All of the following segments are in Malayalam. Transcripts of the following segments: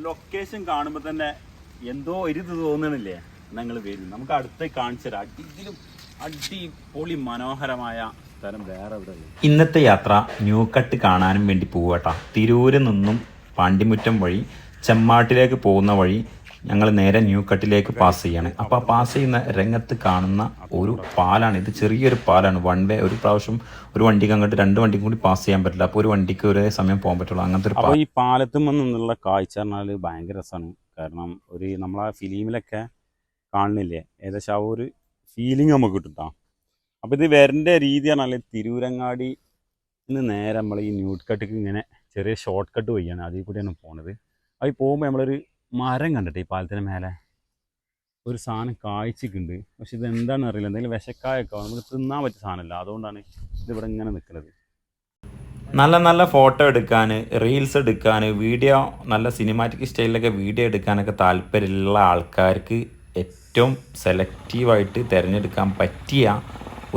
ലൊക്കേഷൻ കാണുമ്പോൾ തന്നെ എന്തോ ഒരു ഇത് തോന്നണില്ലേ? ഞങ്ങൾ വരും, നമുക്ക് അടുത്തേക്ക് കാണിച്ചു തരാം. ഇതിലും അടിപൊളി മനോഹരമായ സ്ഥലം വേറെ എവിടെ? ഇന്നത്തെ യാത്ര ന്യൂക്കട്ട് കാണാനും വേണ്ടി പോവാട്ടാ. തിരൂരിൽ നിന്നും പാണ്ടിമുറ്റം വഴി ചെമ്മാട്ടിലേക്ക് പോകുന്ന വഴി ഞങ്ങൾ നേരെ ന്യൂക്കട്ടിലേക്ക് പാസ് ചെയ്യാണ്. അപ്പോൾ ആ പാസ് ചെയ്യുന്ന രംഗത്ത് കാണുന്ന ഒരു പാലാണ്. ഇത് ചെറിയൊരു പാലാണ്, വൺ വേ. ഒരു പ്രാവശ്യം ഒരു വണ്ടിക്ക് അങ്ങോട്ട് രണ്ട് വണ്ടിക്കും കൂടി പാസ് ചെയ്യാൻ പറ്റില്ല. അപ്പോൾ ഒരു വണ്ടിക്ക് ഒരേ സമയം പോകാൻ പറ്റുള്ളൂ. അങ്ങനത്തെ ഒരു അപ്പോൾ ഈ പാലത്തുമ്പോൾ നിന്നുള്ള കാഴ്ച പറഞ്ഞാൽ ഭയങ്കര രസമാണ്. കാരണം ഒരു നമ്മളാ ഫിലിമിലൊക്കെ കാണുന്നില്ലേ, ഏകദേശം ആ ഒരു ഫീലിംഗ് നമുക്ക് കിട്ടും. അപ്പോൾ ഇത് വരേണ്ട രീതി പറഞ്ഞാൽ തിരൂരങ്ങാടി നേരെ നമ്മൾ ഈ ന്യൂക്കട്ടിക്ക് ഇങ്ങനെ ചെറിയ ഷോർട്ട് കട്ട് വഴിയാണ്, അതിൽ കൂടിയാണ് പോണത്. അതിൽ പോകുമ്പോൾ നമ്മളൊരു മരം കണ്ടിട്ട് ഈ പാലത്തിന് മേലെ ഒരു സാധനം കായ്ച്ചിട്ടുണ്ട്. പക്ഷെ ഇത് എന്താണെന്ന് അറിയില്ല, എന്തെങ്കിലും വിശക്കായൊക്കെ നമുക്ക് തിന്നാൻ പറ്റിയ സാധനമല്ല, അതുകൊണ്ടാണ് ഇതിവിടെ ഇങ്ങനെ നിൽക്കുന്നത്. നല്ല നല്ല ഫോട്ടോ എടുക്കാൻ, റീൽസ് എടുക്കാൻ, വീഡിയോ നല്ല സിനിമാറ്റിക് സ്റ്റൈലിലൊക്കെ വീഡിയോ എടുക്കാനൊക്കെ താല്പര്യമുള്ള ആൾക്കാർക്ക് ഏറ്റവും സെലക്റ്റീവായിട്ട് തിരഞ്ഞെടുക്കാൻ പറ്റിയ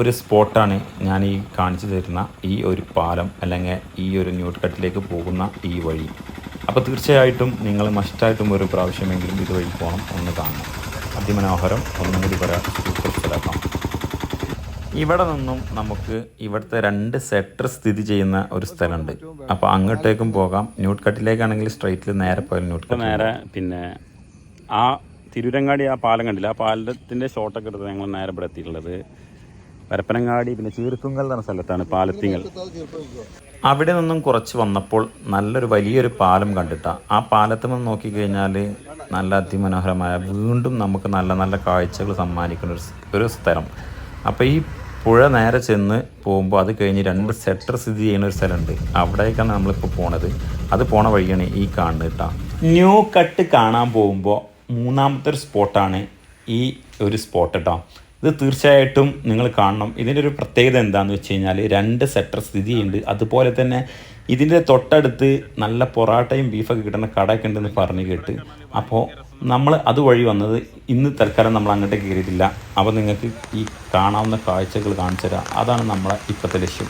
ഒരു സ്പോട്ടാണ് ഞാൻ ഈ കാണിച്ചു തരുന്ന ഈ ഒരു പാലം, അല്ലെങ്കിൽ ഈ ഒരു ന്യൂക്കട്ടിലേക്ക് പോകുന്ന ഈ വഴി. അപ്പോൾ തീർച്ചയായിട്ടും നിങ്ങൾ മസ്റ്റായിട്ടും ഒരു പ്രാവശ്യമെങ്കിലും ഇതുവഴി പോകണം, ഒന്ന് കാണണം. അതിമനോഹരം, ഒന്നും കൂടി പറയാം, സൂപ്പർ സ്ഥലമാണ്. ഇവിടെ നിന്നും നമുക്ക് ഇവിടുത്തെ 2 സെക്ടർ സ്ഥിതി ചെയ്യുന്ന ഒരു സ്ഥലമുണ്ട്. അപ്പോൾ അങ്ങോട്ടേക്കും പോകാം. ന്യൂക്കട്ടിലേക്കാണെങ്കിൽ സ്ട്രൈറ്റിൽ നേരെ പോയാൽ ന്യൂക്കട്ട് നേരെ പിന്നെ ആ തിരൂരങ്ങാടി ആ പാലം കണ്ടില്ല, ആ പാലത്തിൻ്റെ ഷോട്ടൊക്കെ എടുത്ത് ഞങ്ങൾ നേരെ ഇവിടെ എത്തിയിട്ടുള്ളത് പരപ്പനങ്ങാടി പിന്നെ ചീർത്തുങ്കൽ എന്ന സ്ഥലത്താണ്, പാലത്തിങ്കൽ. അവിടെ നിന്നും കുറച്ച് വന്നപ്പോൾ നല്ലൊരു വലിയൊരു പാലം കണ്ടിട്ടാണ്. ആ പാലത്തിൽ നിന്ന് നോക്കിക്കഴിഞ്ഞാൽ നല്ല അതിമനോഹരമായ, വീണ്ടും നമുക്ക് നല്ല നല്ല കാഴ്ചകൾ സമ്മാനിക്കുന്ന ഒരു സ്ഥലം. അപ്പോൾ ഈ പുഴ നേരെ ചെന്ന് പോകുമ്പോൾ അത് കഴിഞ്ഞ് 2 സെക്ടർ സ്ഥിതി ചെയ്യുന്ന ഒരു സ്ഥലമുണ്ട്. അവിടേക്കാണ് നമ്മളിപ്പോൾ പോണത്. അത് പോണ വഴിയാണ് ഈ കാണുന്നത് കേട്ടോ. ന്യൂക്കട്ട് കാണാൻ പോകുമ്പോൾ 3ാമത്തെ ഒരു സ്പോട്ടാണ് ഈ ഒരു സ്പോട്ട് കേട്ടോ. ഇത് തീർച്ചയായിട്ടും നിങ്ങൾ കാണണം. ഇതിൻ്റെ ഒരു പ്രത്യേകത എന്താണെന്ന് വെച്ച് കഴിഞ്ഞാൽ 2 സെക്ടർ സ്ഥിതി ചെയ്യുന്നുണ്ട്. അതുപോലെ തന്നെ ഇതിൻ്റെ തൊട്ടടുത്ത് നല്ല പൊറാട്ടയും ബീഫൊക്കെ കിട്ടുന്ന കടയൊക്കെ ഉണ്ടെന്ന് പറഞ്ഞ് കേട്ട്. അപ്പോൾ നമ്മൾ അതുവഴി വന്നത്. ഇന്ന് തൽക്കാലം നമ്മൾ അങ്ങോട്ട് കയറിയിട്ടില്ല. അപ്പോൾ നിങ്ങൾക്ക് ഈ കാണാവുന്ന കാഴ്ചകൾ കാണിച്ചു തരാം. അതാണ് നമ്മളെ ഇപ്പോഴത്തെ ലക്ഷ്യം.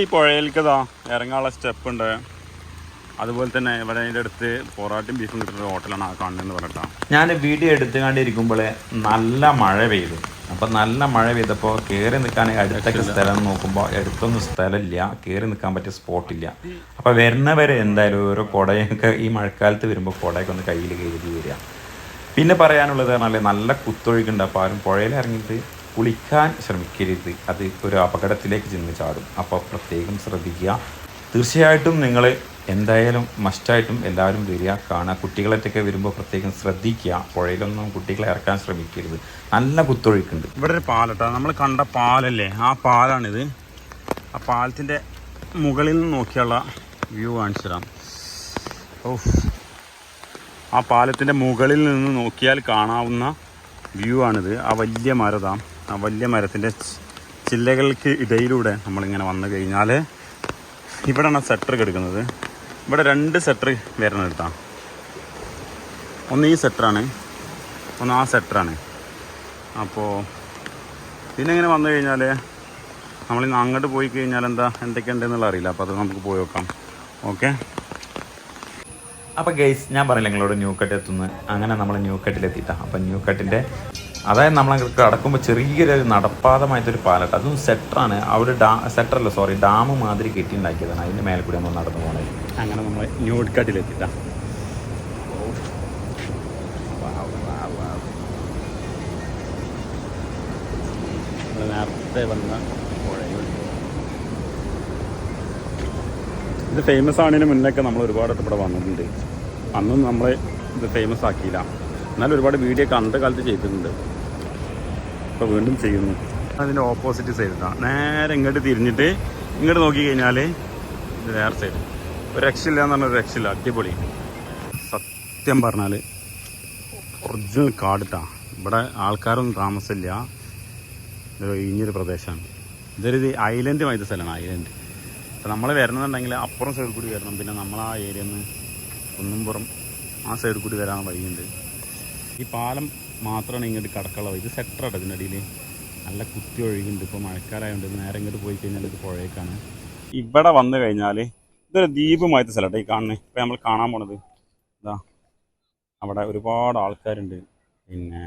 ഈ പുഴയിലേക്കതാ ഇറങ്ങാനുള്ള സ്റ്റെപ്പ് ഉണ്ട്. അതുപോലെ തന്നെ ഇവിടെ അതിൻ്റെ അടുത്ത് പൊറാട്ടയും ബീഫും കിട്ടുന്ന ഒരു ഹോട്ടലാണ് ആ കാണുന്നതെന്ന് പറഞ്ഞിട്ടാണ്. ഞാൻ വീഡിയോ എടുത്തുകൊണ്ടിരിക്കുമ്പോൾ നല്ല മഴ പെയ്തു. അപ്പോൾ നല്ല മഴ പെയ്തപ്പോൾ കയറി നിൽക്കാൻ അടുത്തൊക്കെ സ്ഥലം നോക്കുമ്പോൾ അടുത്തൊന്നും സ്ഥലമില്ല, കയറി നിൽക്കാൻ പറ്റിയ സ്പോട്ടില്ല. അപ്പോൾ വരുന്നവരെ എന്തായാലും ഓരോ കുടയൊക്കെ ഈ മഴക്കാലത്ത് വരുമ്പോൾ കുടയൊക്കെ ഒന്ന് കയ്യിൽ കയറി വരിക. പിന്നെ പറയാനുള്ളത് പറഞ്ഞാൽ നല്ല കുത്തൊഴുക്കുണ്ട്. അപ്പോൾ ആരും പുഴയിൽ ഇറങ്ങിയിട്ട് കുളിക്കാൻ ശ്രമിക്കരുത്, അത് ഒരു അപകടത്തിലേക്ക് ചെന്ന് ചാടും. അപ്പോൾ പ്രത്യേകം ശ്രദ്ധിക്കുക. തീർച്ചയായിട്ടും നിങ്ങൾ എന്തായാലും മസ്റ്റായിട്ടും എല്ലാവരും വരിക, കാണുക. കുട്ടികളൊക്കെ വരുമ്പോൾ പ്രത്യേകം ശ്രദ്ധിക്കുക, പുഴയിലൊന്നും കുട്ടികളെ ഇറക്കാൻ ശ്രമിക്കരുത്. നല്ല കുത്തൊഴുക്കുണ്ട്. ഇവിടെ ഒരു പാലട്ടോ, നമ്മൾ കണ്ട പാലല്ലേ, ആ പാലാണിത്. ആ പാലത്തിൻ്റെ മുകളിൽ നിന്ന് നോക്കിയുള്ള വ്യൂ കാണിച്ചു തരാം. ഓ, ആ പാലത്തിൻ്റെ മുകളിൽ നിന്ന് നോക്കിയാൽ കാണാവുന്ന വ്യൂ ആണിത്. ആ വലിയ മരതാണ്, ആ വലിയ മരത്തിൻ്റെ ചില്ലകൾക്ക് ഇടയിലൂടെ നമ്മളിങ്ങനെ വന്നു കഴിഞ്ഞാൽ ഇവിടെയാണ് സെക്ടർ കിടക്കുന്നത്. ഇവിടെ 2 സെക്ടർ വരുന്നത് കേട്ടോ. ഒന്ന് ഈ സെക്ടറാണ്, ഒന്ന് ആ സെക്ടറാണ്. അപ്പോൾ പിന്നെ ഇങ്ങനെ വന്നു കഴിഞ്ഞാൽ നമ്മളിന്ന് അങ്ങോട്ട് പോയി കഴിഞ്ഞാൽ എന്തൊക്കെയുണ്ടെന്നുള്ള അറിയില്ല. അപ്പോൾ അത് നമുക്ക് പോയി നോക്കാം. ഓക്കെ. അപ്പോൾ ഗൈസ്, ഞാൻ പറയില്ല നിങ്ങളോട് ന്യൂക്കട്ട് എത്തുന്നത്. അങ്ങനെ നമ്മൾ ന്യൂക്കട്ടിലെത്തിയിട്ടാണ്. അപ്പോൾ ന്യൂക്കട്ടിൻ്റെ അതായത് നമ്മളങ്ങനെ കടക്കുമ്പോൾ ചെറിയൊരു നടപ്പാതമായിട്ടൊരു പാലട്ട്, അതും സെക്ടറാണ്. അവിടെ ഡാം മാതിരി കെട്ടിയുണ്ടാക്കിയതാണ്. അതിൻ്റെ മേലെ കൂടി നമ്മൾ നടന്നു പോകണത്. അങ്ങനെ നമ്മൾ ന്യൂക്കട്ടിലെത്തിയിട്ടാണ്. നേരത്തെ വന്ന ഇത് ഫേമസ് ആണതിന് മുന്നൊക്കെ നമ്മൾ ഒരുപാട് ഇവിടെ വന്നിട്ടുണ്ട്. അന്നും നമ്മൾ ഇത് ഫേമസ് ആക്കിയില്ല, എന്നാലും ഒരുപാട് വീഡിയോ ഒക്കെ അന്നത്തെ കാലത്ത് ചെയ്തിട്ടുണ്ട്. ഇപ്പോൾ വീണ്ടും ചെയ്യുന്നു. അതിൻ്റെ ഓപ്പോസിറ്റ് സൈഡിലാണ്. നേരെ ഇങ്ങോട്ട് തിരിഞ്ഞിട്ട് ഇങ്ങോട്ട് നോക്കിക്കഴിഞ്ഞാൽ ഇത് വേറെ സൈഡ്. ഒരു രക്ഷയില്ല എന്ന് പറഞ്ഞാൽ ഒരു രക്ഷയില്ല, അടിപൊളി. സത്യം പറഞ്ഞാൽ ഒറിജിനൽ കാടിട്ടാ. ഇവിടെ ആൾക്കാരൊന്നും താമസമില്ല, ഇതൊരു ഒഴിഞ്ഞൊരു പ്രദേശമാണ്. ഇതൊരു ഐലൻഡുമായിട്ട് സ്ഥലമാണ്, ഐലൻഡ്. അപ്പോൾ നമ്മൾ വരണമെന്നുണ്ടെങ്കിൽ അപ്പുറം സൈഡിൽ കൂടി വരണം. പിന്നെ നമ്മൾ ആ ഏരിയയിൽ നിന്ന് കുന്നുംപുറം ആ സൈഡിൽ കൂടി വരാൻ വഴിയുണ്ട്. ഈ പാലം മാത്രമാണ് ഇങ്ങോട്ട് കടക്കുള്ള വഴി. ഇത് സെക്ടറാണ്. ഇതിൻ്റെ ഇടയിൽ നല്ല കുത്തി ഒഴുകുന്നുണ്ട്. ഇപ്പോൾ മഴക്കാലമായതുകൊണ്ട് നേരെ ഇങ്ങോട്ട് പോയി കഴിഞ്ഞാൽ ഇത് പുഴയേക്കാണ്. ഇവിടെ വന്നു കഴിഞ്ഞാൽ ഇതൊരു ദ്വീപുമായിട്ട് സ്ഥലമാണ് ഈ കാണുന്നത്. ഇപ്പോൾ നമ്മൾ കാണാൻ പോണത് ഇതാ അവിടെ ഒരുപാട് ആൾക്കാരുണ്ട്. പിന്നെ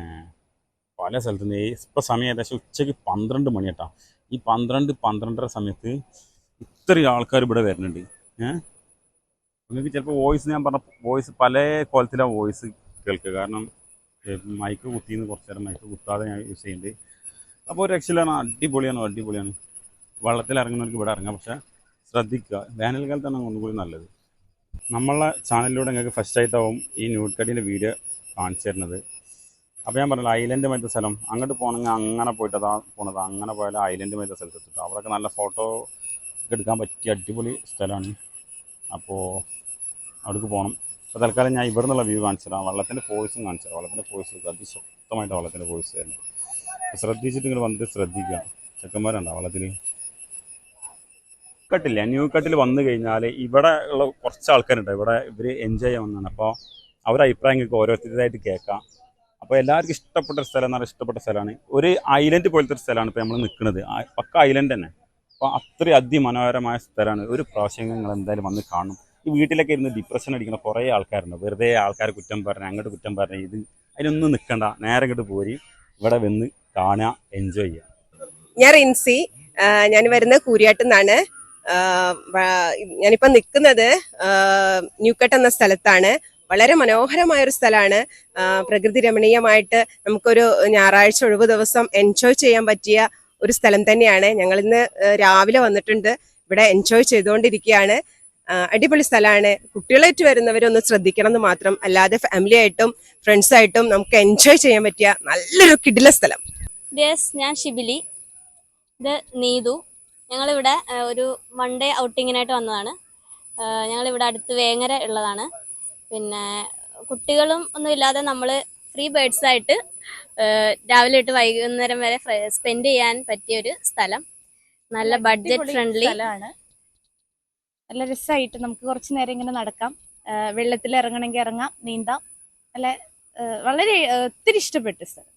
പല സ്ഥലത്തു നിന്ന് ഇപ്പോൾ സമയം ഏകദേശം ഉച്ചയ്ക്ക് 12 മണി കേട്ടോ. ഈ 12-12:30 സമയത്ത് ഇത്രയും ആൾക്കാർ ഇവിടെ വരുന്നുണ്ട്. നിങ്ങൾക്ക് ചിലപ്പോൾ വോയിസ് ഞാൻ പറഞ്ഞ വോയിസ് പല കോലത്തിലാണ് വോയിസ് കേൾക്കുക. കാരണം മൈക്ക് കുത്തിന്ന് കുറച്ച് നേരം മൈക്ക് കുത്താതെ ഞാൻ യൂസ് ചെയ്യുന്നുണ്ട്. അപ്പോൾ ഒരു രക്ഷയിലാണ്. അടിപൊളിയാണ്. വെള്ളത്തിൽ ഇറങ്ങുന്നവർക്ക് ഇവിടെ ഇറങ്ങാം. പക്ഷേ ശ്രദ്ധിക്കുക, വേനൽക്കാലത്താണ് ഒന്നുകൂടി നല്ലത്. നമ്മളെ ചാനലിലൂടെ നിങ്ങൾക്ക് ഫസ്റ്റ് ആയിട്ടാവും ഈ ന്യൂഡ്കട്ടിൻ്റെ വീഡിയോ കാണിച്ചു തരുന്നത്. അപ്പോൾ ഞാൻ പറഞ്ഞില്ല ഐലൻഡ് മറ്റേ സ്ഥലം അങ്ങോട്ട് പോകണമെങ്കിൽ അങ്ങനെ പോയിട്ട് അതാ പോണത്. അങ്ങനെ പോയാൽ ഐലൻഡ് മറ്റേ സ്ഥലത്ത് എത്തിട്ടോ. അവിടെയൊക്കെ നല്ല ഫോട്ടോ എടുക്കാൻ പറ്റിയ അടിപൊളി സ്ഥലമാണ്. അപ്പോൾ അവിടേക്ക് പോകണം. അപ്പോൾ തൽക്കാലം ഞാൻ ഇവിടെ നിന്നുള്ള വ്യൂ കാണിച്ചു തരാം. വെള്ളത്തിൻ്റെ ഫോഴ്സും കാണിച്ചു തരാം. വെള്ളത്തിൻ്റെ ഫോഴ്സ് അതിശക്തമായിട്ട് വെള്ളത്തിൻ്റെ ഫോഴ്സ് വരുന്നത്. ശ്രദ്ധിച്ചിട്ട് ഇങ്ങനെ വന്നിട്ട് ശ്രദ്ധിക്കുക. ചെക്കന്മാരുണ്ടോ വെള്ളത്തിൽ. ന്യൂ കട്ടിൽ വന്നു കഴിഞ്ഞാൽ ഇവിടെ ഉള്ള കുറച്ച് ആൾക്കാരുണ്ട്. ഇവിടെ ഇവർ എൻജോയ് ചെയ്യാൻ വന്നതാണ്. അപ്പോൾ അവരുടെ അഭിപ്രായം നിങ്ങൾക്ക് ഓരോരുത്തരായിട്ട് കേൾക്കാം. അപ്പോൾ എല്ലാവർക്കും ഇഷ്ടപ്പെട്ട ഒരു സ്ഥലം എന്ന് പറഞ്ഞാൽ ഇഷ്ടപ്പെട്ട സ്ഥലമാണ്. ഒരു ഐലൻഡ് പോലത്തെ ഒരു സ്ഥലമാണ് ഇപ്പോൾ നമ്മൾ നിൽക്കുന്നത്. പക്ക ഐലൻഡ് തന്നെ. അപ്പോൾ അത്രയും അതിമനോഹരമായ സ്ഥലമാണ്. ഒരു പ്രാവശ്യം നിങ്ങൾ എന്തായാലും വന്ന് കാണണം. ഈ വീട്ടിലൊക്കെ ഇരുന്ന് ഡിപ്രഷൻ അടിക്കുന്ന കുറേ ആൾക്കാരുണ്ട്. വെറുതെ ആൾക്കാരെ കുറ്റം പറഞ്ഞ് അങ്ങോട്ട് കുറ്റം പറഞ്ഞ് ഇത് അതിനൊന്നും നിൽക്കണ്ട. നേരെ ഇങ്ങോട്ട് പോരി ഇവിടെ വന്ന് കാണുക, എൻജോയ് ചെയ്യുക. ഞാൻ റിൻസി, ഞാൻ വരുന്നത് കൂരിയാട്ടിൽ നിന്നാണ്. ഞാനിപ്പോൾ നിൽക്കുന്നത് ന്യൂക്കട്ട് എന്ന സ്ഥലത്താണ്. വളരെ മനോഹരമായ ഒരു സ്ഥലമാണ്. പ്രകൃതി രമണീയമായിട്ട് നമുക്കൊരു ഞായറാഴ്ച ഒഴിവ് ദിവസം എൻജോയ് ചെയ്യാൻ പറ്റിയ ഒരു സ്ഥലം തന്നെയാണ്. ഞങ്ങൾ ഇന്ന് രാവിലെ വന്നിട്ടുണ്ട്. ഇവിടെ എൻജോയ് ചെയ്തുകൊണ്ടിരിക്കുകയാണ്. അടിപൊളി സ്ഥലമാണ്. കുട്ടികളായിട്ട് വരുന്നവരൊന്ന് ശ്രദ്ധിക്കണം എന്ന് മാത്രം. അല്ലാതെ ഫാമിലി ആയിട്ടും ഫ്രണ്ട്സായിട്ടും നമുക്ക് എൻജോയ് ചെയ്യാൻ പറ്റിയ നല്ലൊരു കിടില സ്ഥലം. ഞാൻ ഷിബിലി, ഇത് നീതു. ഞങ്ങളിവിടെ ഒരു വൺ ഡേ ഔട്ടിങ്ങിനായിട്ട് വന്നതാണ്. ഞങ്ങളിവിടെ അടുത്ത് വേങ്ങര ഉള്ളതാണ്. പിന്നെ കുട്ടികളും ഒന്നും ഇല്ലാതെ നമ്മൾ ഫ്രീ ബേർഡ്സ് ആയിട്ട് രാവിലെ തൊട്ട് വൈകുന്നേരം വരെ സ്പെൻഡ് ചെയ്യാൻ പറ്റിയ ഒരു സ്ഥലം. നല്ല ബഡ്ജറ്റ് ഫ്രണ്ട്ലി സ്ഥലമാണ്. നല്ല രസമായിട്ട് നമുക്ക് കുറച്ച് നേരം ഇങ്ങനെ നടക്കാം. വെള്ളത്തിൽ ഇറങ്ങണമെങ്കിൽ ഇറങ്ങാം, നീന്താം. നല്ല വളരെ ഒത്തിരി ഇഷ്ടപ്പെട്ട സ്ഥലം.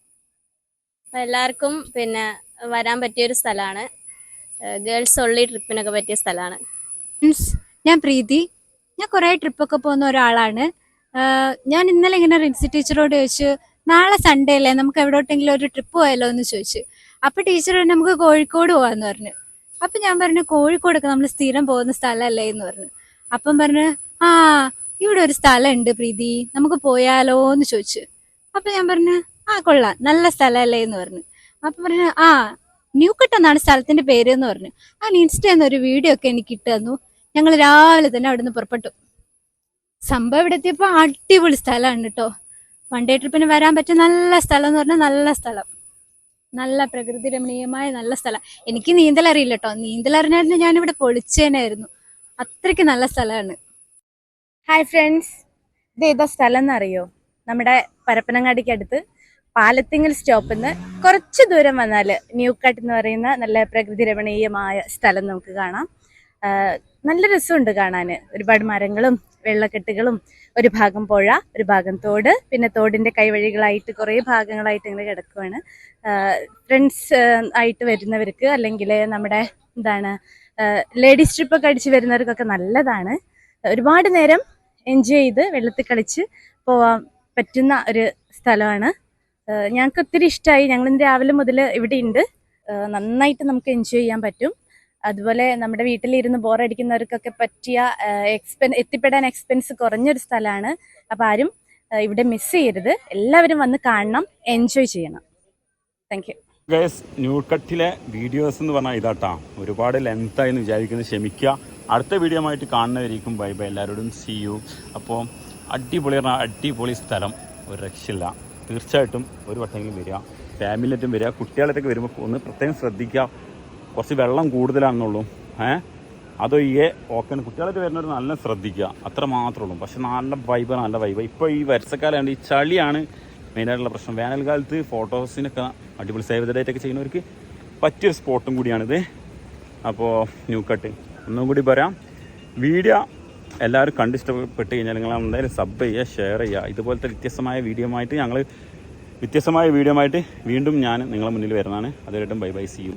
എല്ലാവർക്കും പിന്നെ വരാൻ പറ്റിയൊരു സ്ഥലമാണ്. ഗേൾസ് ഒള്ളി ട്രിപ്പിനൊക്കെ പറ്റിയ സ്ഥലമാണ്. ഞാൻ പ്രീതി. ഞാൻ കുറേ ട്രിപ്പൊക്കെ പോകുന്ന ഒരാളാണ്. ഞാൻ ഇന്നലെ ഇങ്ങനെ റിൻസി ടീച്ചറോട് ചോദിച്ചു, നാളെ സൺഡേ അല്ലേ, നമുക്ക് എവിടോട്ടെങ്കിലും ഒരു ട്രിപ്പ് പോയാലോ എന്ന് ചോദിച്ചു. അപ്പം ടീച്ചർ നമുക്ക് കോഴിക്കോട് പോകാമെന്ന് പറഞ്ഞു. അപ്പം ഞാൻ പറഞ്ഞു, കോഴിക്കോടൊക്കെ നമ്മൾ സ്ഥിരം പോകുന്ന സ്ഥലമല്ലേ എന്ന് പറഞ്ഞു. അപ്പം പറഞ്ഞു, ആ ഇവിടെ ഒരു സ്ഥലമുണ്ട് പ്രീതി, നമുക്ക് പോയാലോ എന്ന് ചോദിച്ചു. അപ്പം ഞാൻ പറഞ്ഞു, ആ കൊള്ളാം, നല്ല സ്ഥലമല്ലേ എന്ന് പറഞ്ഞു. അപ്പം പറഞ്ഞു, ആ ന്യൂക്കട്ട് എന്നാണ് സ്ഥലത്തിന്റെ പേര് എന്ന് പറഞ്ഞു. ആ ഇൻസ്റ്റയിൽ ഒരു വീഡിയോ ഒക്കെ എനിക്ക് ഇട്ട് തന്നു. ഞങ്ങൾ രാവിലെ തന്നെ അവിടുന്ന് പുറപ്പെട്ടു. സംഭവം ഇവിടെ എത്തിയപ്പോൾ അടിപൊളി സ്ഥലമാണ് കേട്ടോ. വൺ ഡേ ട്രിപ്പിന് വരാൻ പറ്റിയ നല്ല സ്ഥലം എന്ന് പറഞ്ഞാൽ നല്ല സ്ഥലം. നല്ല പ്രകൃതി രമണീയമായ നല്ല സ്ഥലം. എനിക്ക് നീന്തൽ അറിയില്ല കേട്ടോ. നീന്തൽ അറിഞ്ഞായിരുന്നു ഞാനിവിടെ പൊളിച്ചേനായിരുന്നു. അത്രയ്ക്ക് നല്ല സ്ഥലമാണ്. ഹായ് ഫ്രണ്ട്സ്, ഇത് ഏതാ സ്ഥലം എന്നറിയോ? നമ്മുടെ പരപ്പനങ്ങാടിക്ക് അടുത്ത് പാലത്തിങ്ങൽ സ്റ്റോപ്പിൽ നിന്ന് കുറച്ച് ദൂരം വന്നാൽ ന്യൂക്കട്ട് എന്ന് പറയുന്ന നല്ല പ്രകൃതി രമണീയമായ സ്ഥലം നമുക്ക് കാണാം. നല്ല രസമുണ്ട് കാണാൻ. ഒരുപാട് മരങ്ങളും വെള്ളക്കെട്ടുകളും, ഒരു ഭാഗം പുഴ, ഒരു ഭാഗം തോട്, പിന്നെ തോടിൻ്റെ കൈവഴികളായിട്ട് കുറേ ഭാഗങ്ങളായിട്ട് ഇങ്ങനെ കിടക്കുവാണ്. ഫ്രണ്ട്സ് ആയിട്ട് വരുന്നവർക്ക് അല്ലെങ്കിൽ നമ്മുടെ ലേഡീസ് ട്രിപ്പൊക്കെ അടിച്ച് വരുന്നവർക്കൊക്കെ നല്ലതാണ്. ഒരുപാട് നേരം എൻജോയ് ചെയ്ത് വെള്ളത്തിൽ കളിച്ച് പോവാൻ പറ്റുന്ന ഒരു സ്ഥലമാണ്. ഞങ്ങൾക്ക് ഒത്തിരി ഇഷ്ടമായി. ഞങ്ങളിന്ന് രാവിലെ മുതൽ ഇവിടെ ഉണ്ട്. നന്നായിട്ട് നമുക്ക് എൻജോയ് ചെയ്യാൻ പറ്റും. അതുപോലെ നമ്മുടെ വീട്ടിലിരുന്ന് ബോറടിക്കുന്നവർക്കൊക്കെ പറ്റിയ എത്തിപ്പെടാൻ എക്സ്പെൻസ് കുറഞ്ഞൊരു സ്ഥലമാണ്. അപ്പോൾ ആരും ഇവിടെ മിസ് ചെയ്യരുത്. എല്ലാവരും വന്ന് കാണണം, എൻജോയ് ചെയ്യണം. Thank you. ഗൈസ്, ന്യൂക്കട്ടിലെ വീഡിയോസ് എന്ന് പറഞ്ഞാൽ ഇതാട്ടാ. ഒരുപാട് ലെങ്തായി എന്ന് വിചാരിക്കുന്നത് ക്ഷമിക്കുക. അടുത്ത വീഡിയോ ആയിട്ട് കാണുന്നവരിക്കും. ബൈ ബൈ, എല്ലാവരോടും സീ യു. അപ്പോൾ അടിപൊളി പറഞ്ഞാൽ അടിപൊളി സ്ഥലം, ഒരു രക്ഷയില്ല. തീർച്ചയായിട്ടും ഒരു വട്ടമെങ്കിലും വരിക, ഫാമിലിയായിട്ടും വരിക. കുട്ടികളായിട്ടൊക്കെ വരുമ്പോൾ ഒന്ന് പ്രത്യേകം ശ്രദ്ധിക്കുക. കുറച്ച് വെള്ളം കൂടുതലാണെന്നുള്ളൂ. അതൊഴികെ ഓക്കെ. കുട്ടികളായിട്ട് വരുന്നവർ നല്ല ശ്രദ്ധിക്കുക, അത്ര മാത്രമേ ഉള്ളൂ. പക്ഷെ നല്ല വൈബ്. ഇപ്പോൾ ഈ വർഷക്കാലമാണ്, ഈ ചളിയാണ് മെയിനായിട്ടുള്ള പ്രശ്നം. വേനൽക്കാലത്ത് ഫോട്ടോസിനൊക്കെ അടിപൊളി സേവ് ദ ഡേറ്റൊക്കെ ചെയ്യുന്നവർക്ക് പറ്റിയൊരു സ്പോട്ടും കൂടിയാണിത്. അപ്പോൾ ന്യൂക്കട്ട് ഒന്നും കൂടി പറയാം, വീഡിയോ എല്ലാവരും കണ്ടിഷ്ടപ്പെട്ട് കഴിഞ്ഞാൽ നിങ്ങൾ എന്തായാലും സബ് ചെയ്യുക, ഷെയർ ചെയ്യുക. ഇതുപോലത്തെ വ്യത്യസ്തമായ വീഡിയോ ആയിട്ട് വീണ്ടും ഞാൻ നിങ്ങളുടെ മുന്നിൽ വരുന്നതാണ്. അതുവരെയായിട്ടും ബൈ ബൈ, സീ യു.